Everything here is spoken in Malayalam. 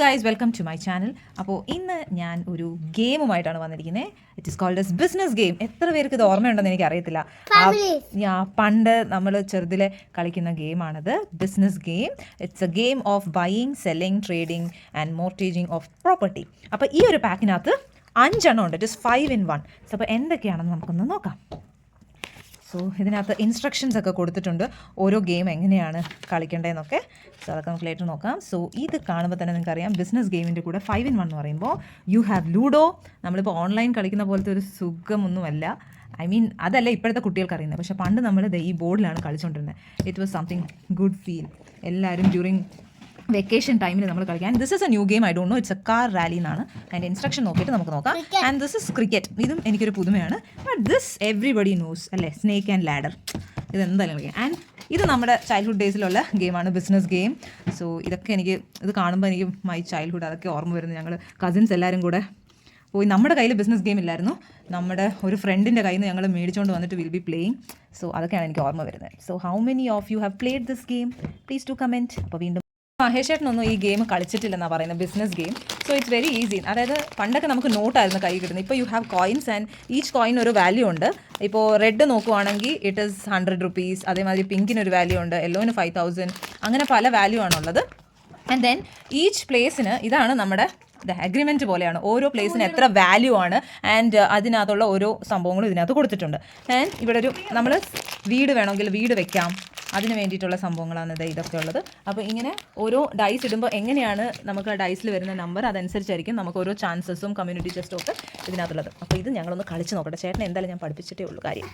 Guys, welcome to my channel. അപ്പോൾ ഇന്ന് ഞാൻ ഒരു ഗെയിമുമായിട്ടാണ് വന്നിരിക്കുന്നത്. It is called as business game. എത്ര പേർക്ക് ഇത് ഓർമ്മയുണ്ടെന്ന് എനിക്ക് അറിയത്തില്ല. പണ്ട് നമ്മൾ ചെറുതിലെ കളിക്കുന്ന ഗെയിമാണത്, business game. It's a game of buying, selling, trading and mortgaging of property. അപ്പോൾ ഈ ഒരു പാക്കിനകത്ത് 5 എണ്ണം ഉണ്ട്. It is 5 in 1. സോ അപ്പോൾ എന്തൊക്കെയാണെന്ന് നമുക്കൊന്ന് നോക്കാം. സോ ഇതിനകത്ത് ഇൻസ്ട്രക്ഷൻസ് ഒക്കെ കൊടുത്തിട്ടുണ്ട്, ഓരോ ഗെയിം എങ്ങനെയാണ് കളിക്കേണ്ടതെന്നൊക്കെ. സോ അതൊക്കെ നമുക്ക് ലേറ്റർ നോക്കാം. സോ ഇത് കാണുമ്പോൾ തന്നെ നിങ്ങൾക്കറിയാം, ബിസിനസ് ഗെയിമിൻ്റെ കൂടെ 5 in 1 എന്ന് പറയുമ്പോൾ യു ഹാവ് ലൂഡോ. നമ്മളിപ്പോൾ ഓൺലൈൻ കളിക്കുന്ന പോലത്തെ ഒരു സുഖമൊന്നുമല്ല. അതല്ല ഇപ്പോഴത്തെ കുട്ടികൾക്ക് അറിയുന്നത്. പക്ഷേ പണ്ട് നമ്മൾ ഈ ബോർഡിലാണ് കളിച്ചുകൊണ്ടിരുന്നത്. It was something good feel. എല്ലാവരും ഡ്യൂറിങ് വെക്കേഷൻ ടൈമിൽ നമ്മൾ കളിക്കാൻ. This is a new game. I don't know, it's a car rally എന്നാണ് അതിൻ്റെ ഇൻസ്ട്രക്ഷൻ നോക്കിയിട്ട് നമുക്ക് നോക്കാം. And this is cricket. ഇതും എനിക്കൊരു പുതുമയാണ്. ബട്ട് ദിസ് എവ്രിബഡി നോസ് അല്ലേ, സ്നേക്ക് ആൻഡ് ലാഡർ. ഇതെന്തായാലും കളിക്കാം. ആൻഡ് ഇത് നമ്മുടെ ചൈൽഡ്ഹുഡ് ഡേയ്സിലുള്ള ഗെയിമാണ്, ബിസിനസ് ഗെയിം. സോ ഇതൊക്കെ ഇത് കാണുമ്പോൾ എനിക്ക് മൈ ചൈൽഡ്ഹുഡ് അതൊക്കെ ഓർമ്മ വരുന്നു. ഞങ്ങൾ കസിൻസ് എല്ലാവരും കൂടെ പോയി. നമ്മുടെ കയ്യിൽ ബിസിനസ് ഗെയിം ഇല്ലായിരുന്നു, നമ്മുടെ ഒരു ഫ്രണ്ടിൻ്റെ കയ്യിൽ നിന്ന് ഞങ്ങൾ മേടിച്ചുകൊണ്ട് വന്നിട്ട് വിൽ ബി പ്ലേയിങ്. സോ അതൊക്കെയാണ് എനിക്ക് ഓർമ്മ വരുന്നത്. So how many of you have played this game? Please to comment. അപ്പോൾ വീണ്ടും മഹേഷ് ചേട്ടനൊന്നും ഈ ഗെയിം കളിച്ചിട്ടില്ലെന്നാണ് പറയുന്നത്, business game. So it's very easy. അതായത് പണ്ടൊക്കെ നമുക്ക് നോട്ടായിരുന്നു കൈ കിട്ടുന്നത്. ഇപ്പോൾ you have coins and each coin ഒരു വാല്യൂ ഉണ്ട്. ഇപ്പോൾ റെഡ് നോക്കുവാണെങ്കിൽ ഇറ്റ് ഈസ് 100 rupees. അതേമാതിരി പിങ്കിനൊരു വാല്യൂ ഉണ്ട്, യെല്ലോന് 5000. അങ്ങനെ പല വാല്യൂ ആണുള്ളത്. ആൻഡ് ദെൻ ഈച്ച് പ്ലേസിന് ഇതാണ് നമ്മുടെ അഗ്രിമെൻറ്റ് പോലെയാണ്. ഓരോ പ്ലേസിന് എത്ര വാല്യൂ ആണ് ആൻഡ് അതിനകത്തുള്ള ഓരോ സംഭവങ്ങളും ഇതിനകത്ത് കൊടുത്തിട്ടുണ്ട്. ആൻഡ് ഇവിടെ ഒരു നമ്മൾ വീട് വേണമെങ്കിൽ വീട് വെക്കാം, അതിന് വേണ്ടിയിട്ടുള്ള സംഭവങ്ങളാണ് ഇതൊക്കെ ഉള്ളത്. അപ്പോൾ ഇങ്ങനെ ഓരോ ഡൈസ് ഇടുമ്പോൾ എങ്ങനെയാണ് നമുക്ക് ആ ഡൈസിൽ വരുന്ന നമ്പർ, അതനുസരിച്ചായിരിക്കും നമുക്ക് ഓരോ ചാൻസസും കമ്മ്യൂണിറ്റി ചെസ്റ്റും ഒക്കെ ഇതിനകത്തുള്ളത്. അപ്പോൾ ഇത് ഞങ്ങളൊന്ന് കളിച്ച് നോക്കട്ടെ. ചേട്ടൻ എന്തായാലും ഞാൻ പഠിപ്പിച്ചിട്ടേ ഉള്ളൂ കാര്യം.